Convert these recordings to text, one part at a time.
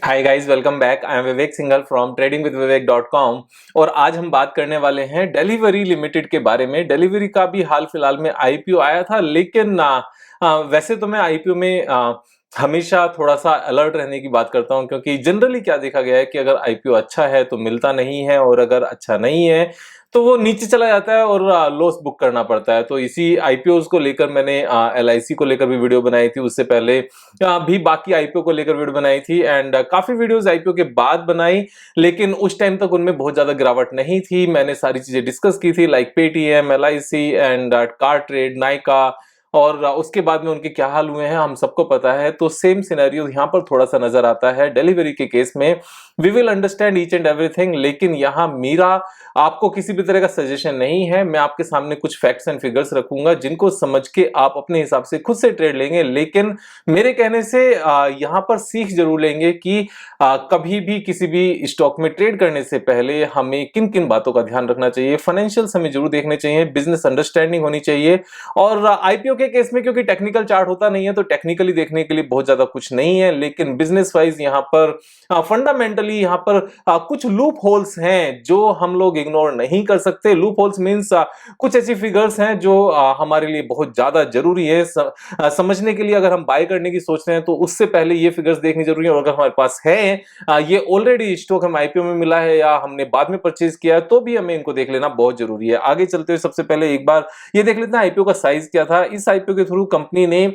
Hi guys, welcome back. I am Vivek Singhal from tradingwithvivek.com। और आज हम बात करने वाले हैं डिलीवरी लिमिटेड के बारे में। डिलीवरी का भी हाल फिलहाल में आईपीओ आया था, लेकिन वैसे तो मैं आईपीओ में हमेशा थोड़ा सा अलर्ट रहने की बात करता हूं, क्योंकि जनरली क्या देखा गया है कि अगर आईपीओ अच्छा है तो मिलता नहीं है, और अगर अच्छा नहीं है तो वो नीचे चला जाता है और लॉस बुक करना पड़ता है। तो इसी आईपीओ को लेकर मैंने एलआईसी को लेकर भी वीडियो बनाई थी, उससे पहले भी बाकी आईपीओ को लेकर वीडियो बनाई थी, एंड काफी वीडियोस आईपीओ के बाद बनाई, लेकिन उस टाइम तक उनमें बहुत ज्यादा गिरावट नहीं थी। मैंने सारी चीजें डिस्कस की थी, like Paytm, LIC and car trade, Nykaa, और उसके बाद में उनके क्या हाल हुए हैं हम सबको पता है। तो सेम सिनेरियो यहाँ पर थोड़ा सा नजर आता है डिलीवरी के केस में। We will understand each and everything, लेकिन यहाँ मेरा आपको किसी भी तरह का सजेशन नहीं है। मैं आपके सामने कुछ फैक्ट्स एंड फिगर्स रखूंगा जिनको समझ के आप अपने हिसाब से खुद से ट्रेड लेंगे, लेकिन मेरे कहने से यहाँ पर सीख जरूर लेंगे कि कभी भी किसी भी स्टॉक में ट्रेड करने से पहले हमें किन किन बातों का ध्यान रखना चाहिए। फाइनेंशियल्स हमें जरूर देखने चाहिए, बिजनेस अंडरस्टैंडिंग होनी चाहिए। और आईपीओ के केस में क्योंकि टेक्निकल चार्ट होता नहीं है, तो टेक्निकली देखने के लिए बहुत ज्यादा कुछ नहीं है, लेकिन बिजनेस वाइज यहाँ पर फंडामेंटली यहाँ पर कुछ लूप होल्स हैं जो हम लोग इग्नोर नहीं कर सकते। लूप होल्स मींस कुछ ऐसी फिगर्स हैं जो हमारे लिए बहुत ज्यादा जरूरी है समझने के लिए। अगर हम बाय करने की सोच रहे हैं तो उससे पहले ये फिगर्स देखनी जरूरी है, और अगर हमारे पास है ये ऑलरेडी स्टॉक हम आईपीओ में मिला है या हमने बाद में परचेज किया है, तो भी हमें इनको देख लेना बहुत जरूरी है। आगे चलते हुए सबसे पहले एक बार ये देख लेते हैं आईपीओ का साइज क्या था। इस आईपीओ के थ्रू कंपनी ने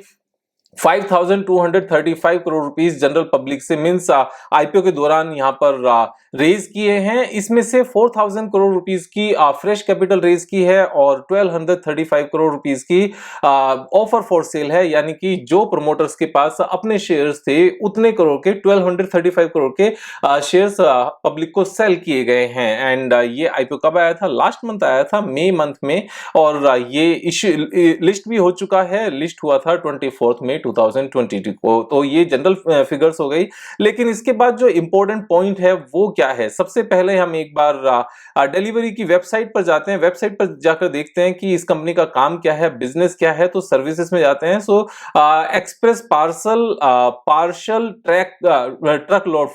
5235 करोड़ रुपीस जनरल पब्लिक से मींस आईपीओ के दौरान यहां पर रेज किए हैं। इसमें से 4000 करोड़ रुपीस की फ्रेश कैपिटल रेज की है, और 1235 करोड़ रुपीस की ऑफर फॉर सेल है, यानी कि जो प्रमोटर्स के पास अपने शेयर्स थे उतने करोड़ के 1235 करोड़ के शेयर्स पब्लिक को सेल किए गए हैं। एंड ये आईपीओ कब आया था? लास्ट मंथ आया था, मई मंथ में, और ये इश्यू लिस्ट भी हो चुका है। लिस्ट हुआ था 24 मई 2022 को। तो ये जनरल फिगर्स हो गई, लेकिन इसके बाद जो इंपॉर्टेंट पॉइंट है वो क्या है? सबसे पहले हम एक बार डिलीवरी की वेबसाइट पर जाते हैं। वेबसाइट पर जाकर देखते हैं कि इस कंपनी का काम क्या है, बिजनेस क्या है। तो सर्विसेज में जाते हैं। So express parcel, parcel truck load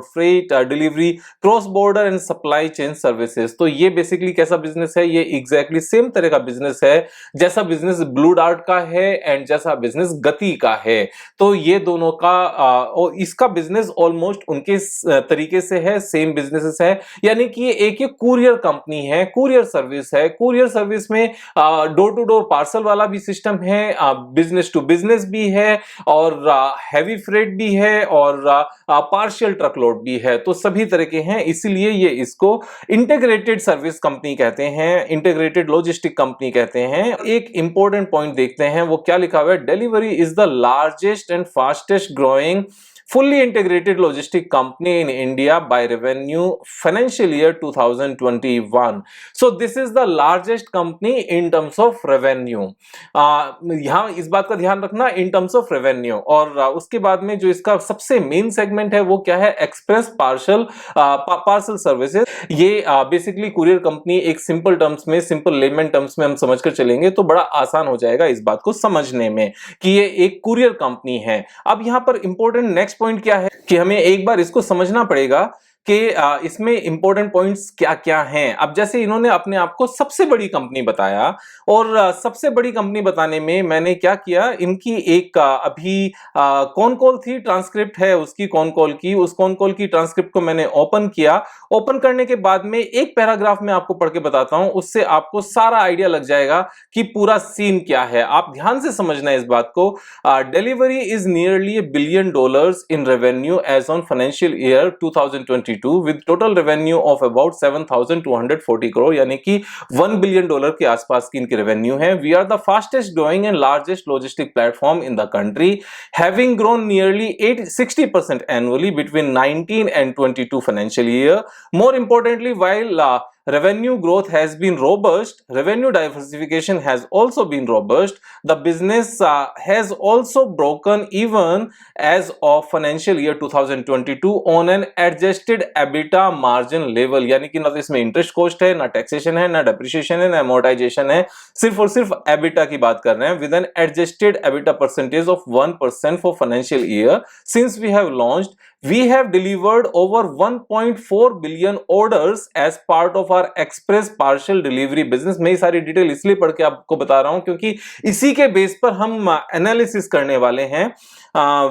freight, delivery, cross border and supply chain services. तो ये बेसिकली कैसा बिजनेस है? ये एग्जैक्टली सेम तरह का बिजनेस है जैसा बिजनेस ब्लू डार्ट का है एंड जैसा बिजनेस गति का है। तो ये दोनों का और इसका बिजनेस ऑलमोस्ट उनके तरीके से है, सेम बिजनेसेस है। यानी कि एक कुरियर कंपनी है, कुरियर सर्विस है। कुरियर सर्विस में डोर टू डोर पार्सल वाला भी सिस्टम है, बिजनेस टू बिजनेस भी है, और हैवी फ्रेट भी है, और पार्शियल ट्रकलोड भी है। तो सभी तरह के हैं, इसीलिए ये इसको इंटीग्रेटेड सर्विस कंपनी कहते हैं, इंटीग्रेटेड लॉजिस्टिक कंपनी कहते हैं। एक इंपॉर्टेंट पॉइंट देखते हैं, वो क्या लिखा हुआ है? Delivery is the largest and fastest growing fully integrated logistic company in India by revenue financial year 2021. So this is the largest company in terms of revenue. यहाँ इस बात का ध्यान रखना, in terms of revenue। और उसके बाद में जो इसका सबसे मेन सेगमेंट है वो क्या है? Express parcel services. ये बेसिकली कुरियर कंपनी। एक सिंपल टर्म्स में, सिंपल लेमन टर्म्स में हम समझकर चलेंगे तो बड़ा आसान हो जाएगा इस बात को समझने में कि ये एक कुरियर कंपनी है। अब यहाँ पर इंपॉर्टेंट नेक्स्ट पॉइंट क्या है कि हमें एक बार इसको समझना पड़ेगा कि इसमें इंपॉर्टेंट पॉइंट्स क्या क्या हैं। अब जैसे इन्होंने अपने आप को सबसे बड़ी कंपनी बताया, और सबसे बड़ी कंपनी बताने में मैंने क्या किया, इनकी एक अभी कौन कॉल थी, ट्रांसक्रिप्ट है उसकी, कौन कॉल की, उस कौन कॉल की ट्रांसक्रिप्ट को मैंने ओपन किया। ओपन करने के बाद में एक पैराग्राफ में आपको पढ़ के बताता हूं, उससे आपको सारा आइडिया लग जाएगा कि पूरा सीन क्या है। आप ध्यान से समझना इस बात को। Delivery is nearly $1 billion in revenue as on financial year 2022 with total revenue of about 7,240 crore, यानी कि $1 billion के आसपास की इनकी रेवेन्यू है। We are the fastest growing and largest logistic platform in the country, having grown nearly 60% annually between 19 and 22 financial year. More importantly, while revenue growth has been robust, revenue diversification has also been robust, the business has also broken even as of financial year 2022 on an adjusted EBITDA margin level, यानी कि ना तो इसमें interest cost है, ना taxation है, ना depreciation है, ना अमोर्टाइजेशन है, सिर्फ और सिर्फ EBITDA की बात कर रहे हैं with an adjusted EBITDA percentage of 1% for financial year. Since we have launched, we have delivered over 1.4 billion orders as part of our express partial delivery business. मैं ये सारी डिटेल इसलिए पढ़ के आपको बता रहा हूं क्योंकि इसी के बेस पर हम एनालिसिस करने वाले हैं,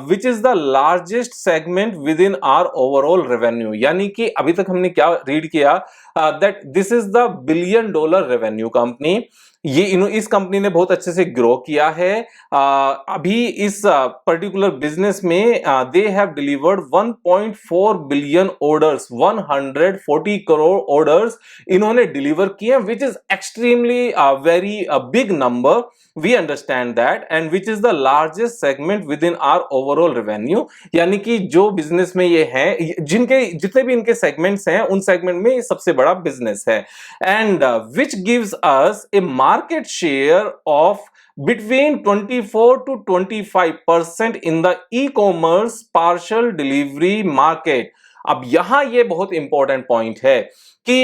विच is the largest segment within our overall revenue, यानी कि अभी तक हमने क्या रीड किया, that this is the $1 billion revenue company. ये इस कंपनी ने बहुत अच्छे से ग्रो किया है। अभी इस पर्टिकुलर बिजनेस में they have delivered 1.4 billion orders, 140 crore orders इन्होंने डिलीवर किए, which is extremely very big number, we understand that, and which is the largest segment within our overall revenue, यानी कि जो बिजनेस में ये है, जिनके जितने भी इनके सेगमेंट्स हैं उन सेगमेंट में ये सबसे बड़ा बिजनेस है, and which gives us A market share of between 24 to 25% in the e-commerce partial delivery market। अब यहां ये बहुत इंपॉर्टेंट पॉइंट है कि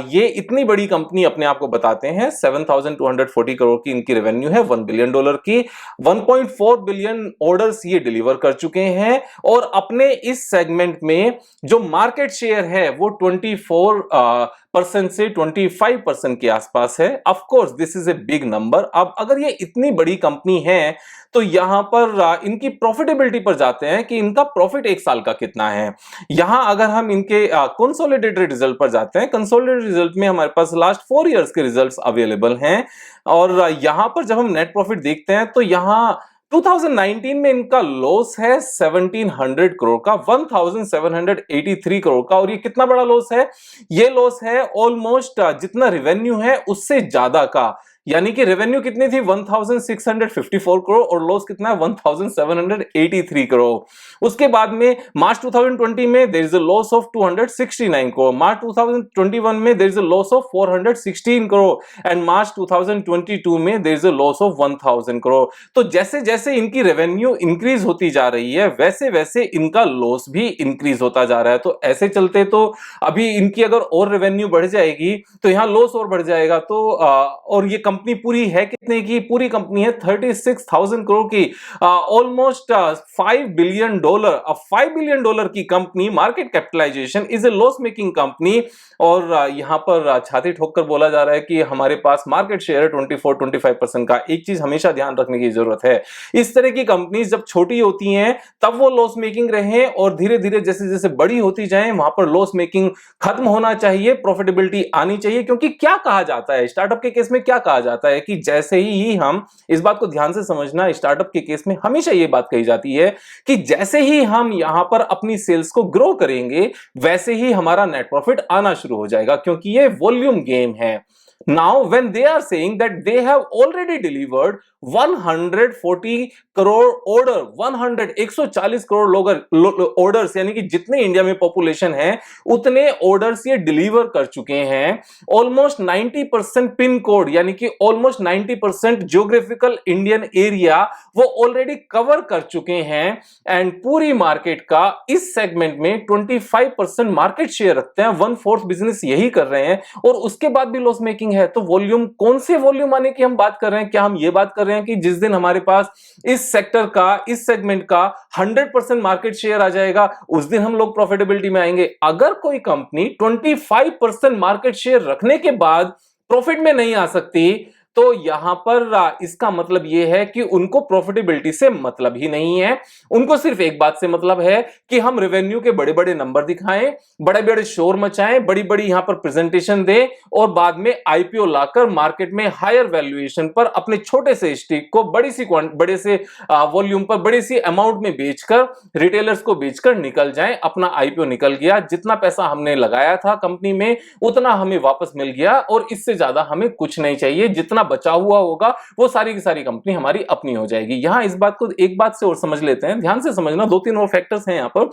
ये इतनी बड़ी कंपनी अपने आप को बताते हैं, 7,240 करोड़ की इनकी रेवेन्यू है, $1 बिलियन की, 1.4 बिलियन ऑर्डर्स ये डिलीवर कर चुके हैं, और अपने इस सेगमेंट में जो मार्केट शेयर है वो 24% से 25% के आसपास है। Of course this is a big number. अब अगर ये इतनी बड़ी कंपनी है तो यहां पर इनकी प्रॉफिटेबिलिटी पर जाते हैं कि इनका प्रॉफिट एक साल का कितना है। यहां अगर हम इनके कंसोलिडेटेड रिजल्ट पर जाते हैं, कंसोलिडेटेड रिजल्ट में हमारे पास लास्ट 4 इयर्स के रिजल्ट्स अवेलेबल हैं, और यहां पर जब हम नेट प्रॉफिट देखते हैं तो यहां 2019 में इनका लॉस है 1700 करोड़ का, 1783 करोड़ का, और ये कितना बड़ा लॉस है? ये लॉस है ऑलमोस्ट जितना रेवेन्यू है उससे ज्यादा का, यानी कि रेवेन्यू कितनी थी 1654 करोड़ और लॉस कितना है 1783 करोड़। उसके बाद में मार्च 2020 में there is a loss of 269 crore, March 2021 में there is a loss of 416 crore, and March 2022 में there is a loss of 1000 crore. तो जैसे जैसे इनकी रेवेन्यू इंक्रीज होती जा रही है वैसे वैसे इनका लॉस भी इंक्रीज होता जा रहा है। तो ऐसे चलते तो अभी इनकी अगर और रेवेन्यू बढ़ जाएगी तो यहां लॉस और बढ़ जाएगा। तो और ये कंपनी पूरी है कितने की? पूरी कंपनी है 36,000 करोड़ की, ऑलमोस्ट $5 बिलियन। अब $5 बिलियन की company, market capitalization, is a loss making company, और यहां पर छाती ठोककर बोला जा रहा है कि हमारे पास मार्केट शेयर है 24-25% का। एक चीज हमेशा ध्यान रखने की जरूरत है, इस तरह की कंपनीज जब छोटी होती हैं तब वो लॉस मेकिंग रहे, और धीरे धीरे जैसे जैसे बड़ी होती जाए वहां पर लॉस मेकिंग खत्म होना चाहिए, प्रॉफिटेबिलिटी आनी चाहिए। क्योंकि क्या कहा जाता है स्टार्टअप के केस में, क्या कहा जाता है कि जैसे ही हम, इस बात को ध्यान से समझना, स्टार्टअप के केस में हमेशा ये बात कही जाती है कि जैसे ही हम यहां पर अपनी सेल्स को ग्रो करेंगे वैसे ही हमारा नेट प्रॉफिट आना शुरू हो जाएगा, क्योंकि ये वॉल्यूम गेम है। Now, when they are saying that they have already delivered 140 crore order, 140 crore orders, यानी कि जितने इंडिया में पॉपुलेशन है उतने ऑर्डर्स ये डिलीवर कर चुके हैं। ऑलमोस्ट 90% पिन कोड, यानी कि ऑलमोस्ट 90% ज्योग्राफिकल इंडियन एरिया वो ऑलरेडी कवर कर चुके हैं, एंड पूरी मार्केट का इस सेगमेंट में 25% मार्केट शेयर रखते हैं, 1/4 बिजनेस यही कर रहे हैं, और उसके बाद भी लॉस मेकिंग है। तो वॉल्यूम, कौन से वॉल्यूम आने की हम बात कर रहे हैं? क्या हम ये बात कर रहे हैं कि जिस दिन हमारे पास इस सेक्टर का, इस सेगमेंट का 100% मार्केट शेयर आ जाएगा उस दिन हम लोग प्रॉफिटेबिलिटी में आएंगे? अगर कोई कंपनी 25% मार्केट शेयर रखने के बाद प्रॉफिट में नहीं आ सकती तो यहां पर इसका मतलब यह है कि उनको प्रॉफिटेबिलिटी से मतलब ही नहीं है। उनको सिर्फ एक बात से मतलब है कि हम रेवेन्यू के बड़े बड़े नंबर दिखाएं, बड़े बड़े शोर मचाएं, बड़ी बड़ी यहां पर प्रेजेंटेशन दें, और बाद में आईपीओ लाकर मार्केट में हायर वैल्यूएशन पर अपने छोटे से स्टिक को बड़े से वॉल्यूम पर, बड़े सी अमाउंट में बेचकर, रिटेलर्स को बेचकर निकल जाएं। अपना आईपीओ निकल गया, जितना पैसा हमने लगाया था कंपनी में उतना हमें वापस मिल गया, और इससे ज्यादा हमें कुछ नहीं चाहिए। जितना बचा हुआ होगा वो सारी की सारी कंपनी हमारी अपनी हो जाएगी। यहां इस बात को, एक बात से और समझ लेते हैं, ध्यान से समझना, 2-3 और फैक्टर्स हैं यहां पर।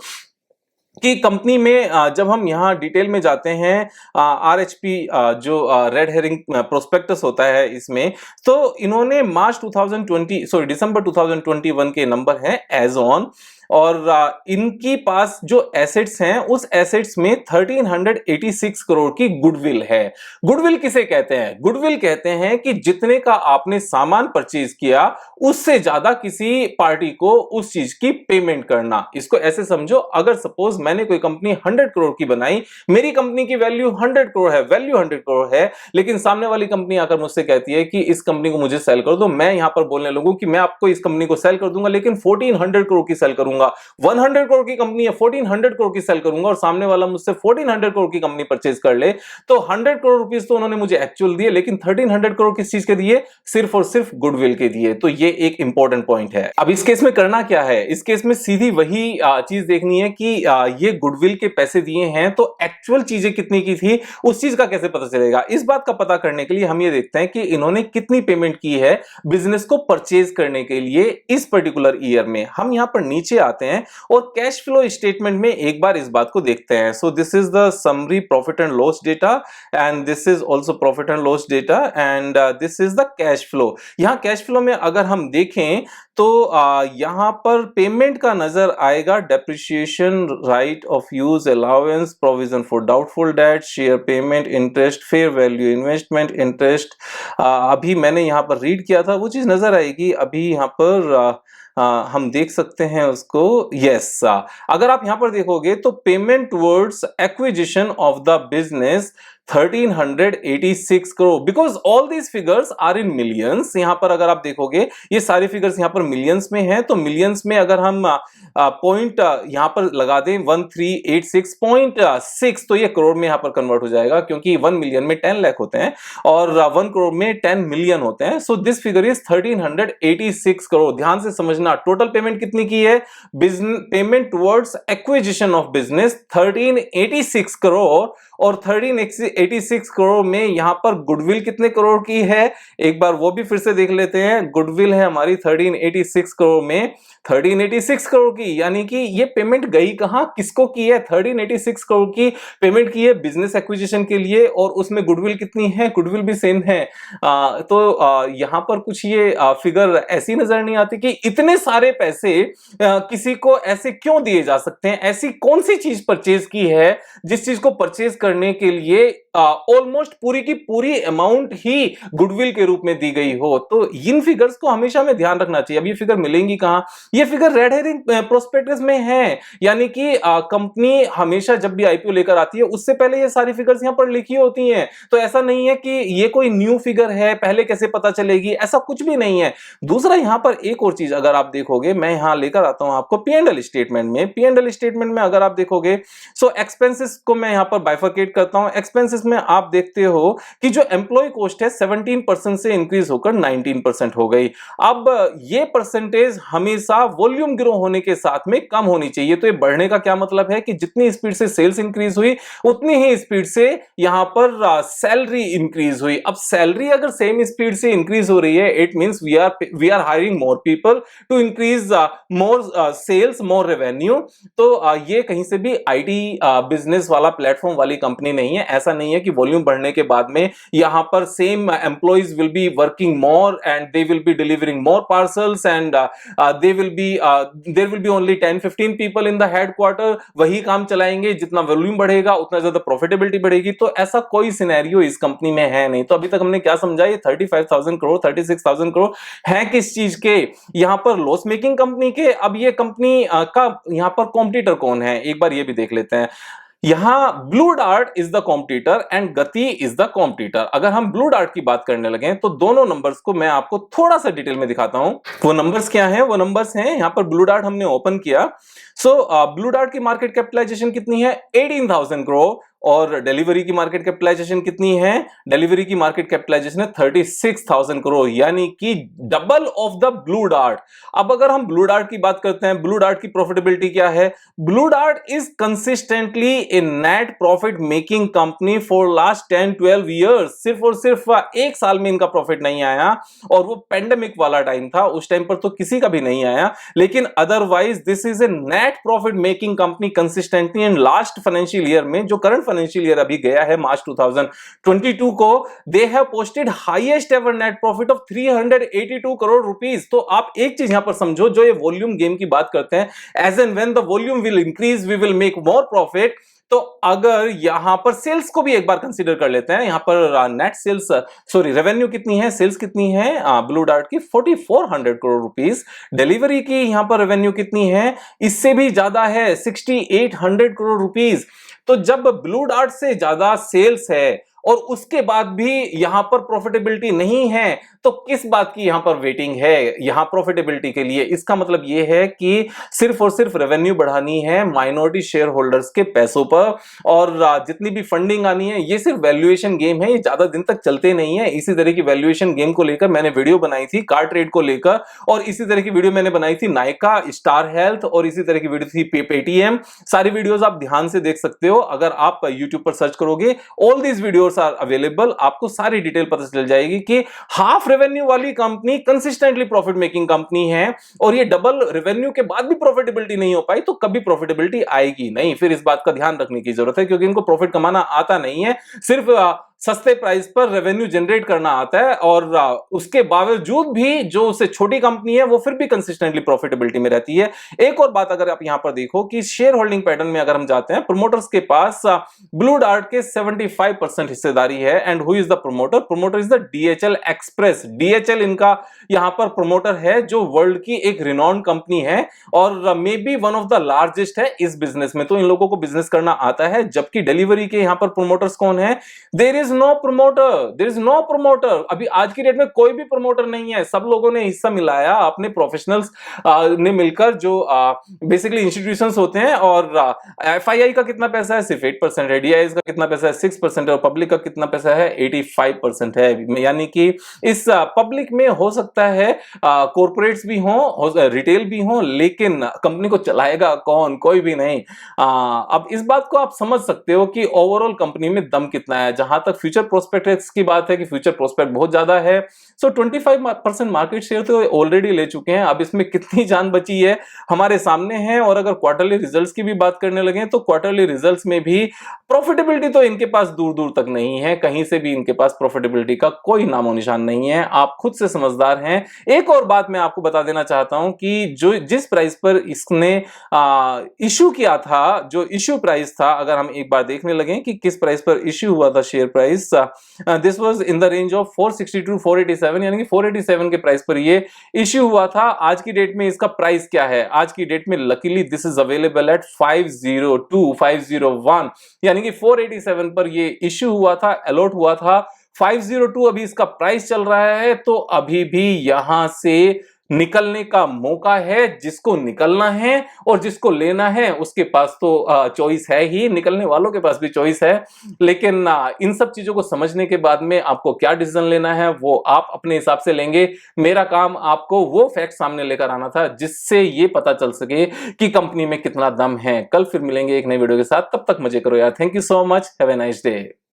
कि कंपनी में जब हम यहाँ डिटेल में जाते हैं, आरएचपी जो रेड हेरिंग प्रोस्पेक्टस होता है इसमें, तो इन्होंने मार्च 2020 सॉरी दिसंबर 2021 के नंबर हैं एज ऑन, और इनकी पास जो एसेट्स हैं उस एसेट्स में 1386 करोड़ की गुडविल है। गुडविल किसे कहते हैं? गुडविल कहते हैं कि जितने का आपने सामान परचेज किया उससे ज्यादा किसी पार्टी को उस चीज की पेमेंट करना। इसको ऐसे समझो, अगर सपोज मैंने कोई कंपनी 100 करोड़ की बनाई, मेरी कंपनी की वैल्यू 100 करोड़ है, वैल्यू 100 करोड़ है, लेकिन सामने वाली कंपनी आकर मुझसे कहती है कि इस कंपनी को मुझे सेल कर दो, मैं यहां पर बोलने लगूं कि मैं आपको इस कंपनी को सेल कर दूंगा लेकिन 1400 करोड़ की सेल करूंगा। 100 करोड़ की कंपनी है, 1400 करोड़ की सेल करूंगा, और सामने वाला मुझसे 1400 करोड़ की कंपनी परचेज कर ले, तो 100 करोड़ रुपीस तो उन्होंने मुझे एक्चुअल दिए, लेकिन 1300 करोड़ किस चीज के दिए? सिर्फ और सिर्फ गुडविल के दिए। तो ये एक इंपॉर्टेंट पॉइंट है। अब इस केस में करना क्या है? इस केस में सीधी वही चीज देखनी है कि ये गुडविल के पैसे दिए हैं तो एक्चुअल चीजें कितनी की थी, उस चीज का कैसे पता चलेगा? इस बात का पता करने के लिए हम ये देखते हैं कि इन्होंने कितनी पेमेंट की है बिजनेस को परचेज करने के लिए इस पर्टिकुलर ईयर में। हम यहां पर नीचे आते हैं और कैश फ्लो स्टेटमेंट में एक बार इस बात को देखते हैं। So this is the summary profit and loss data, and this is also profit and loss data, and this is the cash flow. यहां कैश फ्लो में अगर हम देखें तो यहां पर पेमेंट का नजर आएगा, depreciation, right of use, allowance, provision for doubtful debt, share payment, interest, fair value investment, interest. अभी मैंने यहां पर रीड किया था वो चीज नजर आएगी। अभी यहां पर हम देख सकते हैं उसको। यस, अगर आप यहां पर देखोगे तो payment towards acquisition of the business 1386 crore, because all these figures are in millions. यहां पर अगर आप देखोगे ये सारी फिगर्स यहां पर मिलियंस में हैं, तो मिलियंस में अगर हम पॉइंट यहां पर लगा दें 1386.6, तो ये करोड़ में यहां पर कन्वर्ट हो जाएगा, क्योंकि 1 मिलियन में 10 लाख होते हैं और 1 करोड़ में 10 मिलियन होते हैं। So this figure is 1386 crore. ध्यान से समझना, टोटल पेमेंट कितनी की है? Business payment towards acquisition of business 1386 crore, और 1386 करोड़ में यहां पर गुडविल कितने करोड़ की है? एक बार वो भी फिर से देख लेते हैं। गुडविल है हमारी 1386 करोड़ में 1386 करोड़ की, यानी कि ये पेमेंट गई कहां, किसको की है? 1386 करोड़ की पेमेंट की है बिजनेस एक्विजिशन के लिए, और उसमें गुडविल कितनी है? गुडविल भी सेम है। यहां पर कुछ ये फिगर ऐसी नजर नहीं आती कि इतने सारे पैसे किसी को ऐसे क्यों दिए जा सकते हैं? ऐसी कौन सी चीज परचेज की है जिस चीज को परचेज करने के लिए ऑलमोस्ट पूरी की पूरी अमाउंट ही गुडविल के रूप में दी गई हो? तो इन फिगर्स को हमेशा में ध्यान रखना चाहिए। अब ये फिगर मिलेंगी कहां? ये फिगर रेड हेरिंग प्रोस्पेक्टस में है, यानी कि कंपनी हमेशा जब भी आईपीओ लेकर आती है उससे पहले ये सारी फिगर्स यहां पर लिखी होती हैं। तो ऐसा नहीं है कि ये कोई न्यू फिगर है, पहले कैसे पता चलेगी, ऐसा कुछ भी नहीं है। दूसरा, यहां पर एक और चीज अगर आप देखोगे, मैं यहां लेकर आता हूं आपको पी&एल स्टेटमेंट में। पी&एल स्टेटमेंट में अगर आप देखोगे, सो एक्सपेंसेस को मैं यहां पर बाइफरकेट करता हूं। एक्सपेंसेस में आप देखते हो कि जो एम्प्लॉय कॉस्ट है 17% से इंक्रीज होकर 19% हो गई। अब ये परसेंटेज हमेशा वॉल्यूम ग्रो होने के साथ में कम होनी चाहिए। तो ये बढ़ने का क्या मतलब है कि जितनी स्पीड से सेल्स इंक्रीज हुई उतनी ही स्पीड से यहां पर सैलरी इंक्रीज हुई। अब सैलरी अगर सेम स्पीड से इंक्रीज हो रही है, it means we are hiring more people to increase more sales, more revenue. तो ये कहीं से भी आईटी बिजनेस वाला प्लेटफॉर्म वाली कंपनी नहीं है। ऐसा नहीं है कि वॉल्यूम बढ़ने के बाद में यहां पर same employees will be working more and they will be delivering more parcels and there will be only 10-15 people in the headquarter, वही काम चलाएंगे। जितना वॉल्यूम बढ़ेगा उतना ज्यादा प्रॉफिटेबिलिटी बढ़ेगी। तो ऐसा कोई सिनेरियो इस कंपनी में है नहीं। तो अभी तक हमने क्या समझा? ये 35,000 करोड़ 36,000 करोड़ है किस चीज के? यहां पर लॉस मेकिंग कंपनी के। अब ये कंपनी का यहां पर कॉम्पिटिटर कौन है, एक बार ये भी देख लेते हैं। यहां blue dart is the competitor and गति इज द कॉम्पिटिटर। अगर हम ब्लू डार्ट की बात करने लगे तो दोनों नंबर्स को मैं आपको थोड़ा सा डिटेल में दिखाता हूं। वो नंबर्स क्या हैं? वो नंबर्स हैं, यहां पर ब्लू डार्ट हमने ओपन किया। सो ब्लू डार्ट की मार्केट कैपिटलाइजेशन कितनी है? 18,000 करोड़, और डिलीवरी की मार्केट कैपिटलाइजेशन कितनी है? डिलीवरी की मार्केट कैपिटलाइजेशन है 36,000 करोड़, यानी कि double of the blue dart. अब अगर हम ब्लू डार्ट की बात करते हैं, ब्लू डार्ट की प्रॉफिटेबिलिटी क्या है? Blue dart is consistently A net profit making company for last 10-12 years. सिर्फ और सिर्फ एक साल में इनका प्रॉफिट नहीं आया, और वो पेंडेमिक वाला टाइम था, उस टाइम पर तो किसी का भी नहीं आया, लेकिन otherwise this is a net profit making company consistently in last financial year में, जो करंट फाइनेंशियल ईयर अभी गया है मार्च 2022 को, they have posted highest ever net profit of 382 crore rupees. तो आप एक चीज यहां पर समझो, जो ये वॉल्यूम गेम की बात करते हैं, as and when the volume will increase we will make more profit. तो अगर यहां पर सेल्स को भी एक बार कंसीडर कर लेते हैं, यहां पर नेट सेल्स सॉरी रेवेन्यू कितनी है, सेल्स कितनी है ब्लू डार्ट की 4400 करोड़ रुपीस। डिलीवरी की यहां पर रेवेन्यू कितनी है, इससे भी ज्यादा है 6800 करोड़ रुपीस। तो जब ब्लू डार्ट से ज्यादा सेल्स है और उसके बाद भी यहां पर प्रॉफिटेबिलिटी नहीं है, तो किस बात की यहां पर वेटिंग है यहां प्रॉफिटेबिलिटी के लिए? इसका मतलब यह है कि सिर्फ और सिर्फ रेवेन्यू बढ़ानी है माइनॉरिटी शेयर होल्डर्स के पैसों पर, और जितनी भी फंडिंग आनी है, ये सिर्फ वैल्यूएशन गेम है, ये ज्यादा दिन तक चलते नहीं है। इसी तरह की वैल्यूएशन गेम को लेकर मैंने वीडियो बनाई थी कार ट्रेड को लेकर, और इसी तरह की वीडियो मैंने बनाई थी नायका, स्टार हेल्थ, और इसी तरह की वीडियो थी पेटीएम। सारी वीडियोस आप ध्यान से देख सकते हो, अगर आप यूट्यूब पर सर्च करोगे all these videos are available, आपको सारी डिटेल पता चल जाएगी कि हाफ रेवेन्यू वाली company consistently profit making company है, और ये डबल रेवेन्यू के बाद भी प्रॉफिटेबिलिटी नहीं हो पाई, तो कभी प्रॉफिटेबिलिटी आएगी नहीं। फिर इस बात का ध्यान रखने की जरूरत है, क्योंकि इनको प्रॉफिट कमाना आता नहीं है, सिर्फ सस्ते प्राइस पर रेवेन्यू जनरेट करना आता है, और उसके बावजूद भी जो उससे छोटी कंपनी है वो फिर भी कंसिस्टेंटली प्रॉफिटेबिलिटी में रहती है। एक और बात अगर आप यहां पर देखो कि शेयर होल्डिंग पैटर्न में अगर हम जाते हैं, प्रोमोटर्स के पास ब्लू डार्ट के 75% हिस्सेदारी है। And who is the promoter? Promoter is the DHL express. DHL इनका यहां पर प्रोमोटर है, जो वर्ल्ड की एक रिनॉन्ड कंपनी है, और may be one of the largest है इस बिजनेस में। तो इन लोगों को बिजनेस करना आता है। जबकि डिलीवरी के यहां पर प्रोमोटर्स कौन है? There is no promoter, there is no promoter. अभी आज की डेट में कोई भी प्रोमोटर नहीं है, सब लोगों ने हिस्सा मिलाया अपने प्रोफेशनल्स ने मिलकर, जो बेसिकली इंस्टीट्यूशंस होते हैं। और एफआईआई का कितना पैसा है? सिर्फ 8% है। डीआईएस का कितना पैसा है? 6% है। और पब्लिक का कितना पैसा है? 85% है। यानी कि इस पब्लिक में हो सकता है कॉर्पोरेट्स भी हो, रिटेल भी हो, लेकिन कंपनी को चलाएगा कौन? कोई भी नहीं। अब इस बात को आप समझ सकते हो कि ओवरऑल कंपनी में दम कितना है। जहां तक फ्यूचर प्रोस्पेक्ट्स की बात है कि फ्यूचर प्रोस्पेक्ट बहुत ज्यादा है। सो 25% मार्केट शेयर तो ऑलरेडी ले चुके हैं। अब इसमें कितनी जान बची है हमारे सामने है। और अगर क्वार्टरली रिजल्ट्स की भी बात करने लगे तो क्वार्टरली रिजल्ट्स में भी प्रॉफिटेबिलिटी तो इनके पास दूर दूर तक नहीं है, कहीं से भी इनके पास प्रॉफिटेबिलिटी का कोई नामो निशान नहीं है। आप खुद से समझदार हैं। एक और बात मैं आपको बता देना चाहता हूं कि जो जिस प्राइस पर इसने इश्यू किया था, जो इश्यू प्राइस था, अगर हम एक बार देखने लगे कि किस प्राइस पर इश्यू हुआ था share price, this was in the range of 462 487, यानी कि 487 के प्राइस पर ये इश्यू हुआ था। आज की डेट में इसका प्राइस क्या है? आज की डेट में luckily this is available at 502 501, यानी कि 487 पर ये इश्यू हुआ था, अलॉट हुआ था। 502 अभी इसका प्राइस चल रहा है। तो अभी भी यहां से निकलने का मौका है। जिसको निकलना है और जिसको लेना है उसके पास तो चॉइस है ही, निकलने वालों के पास भी चॉइस है। लेकिन इन सब चीजों को समझने के बाद में आपको क्या डिसीजन लेना है वो आप अपने हिसाब से लेंगे। मेरा काम आपको वो फैक्ट सामने लेकर आना था जिससे ये पता चल सके कि कंपनी में कितना दम है। कल फिर मिलेंगे एक नई वीडियो के साथ, तब तक मजे करो यार। Thank you so much, have a nice day.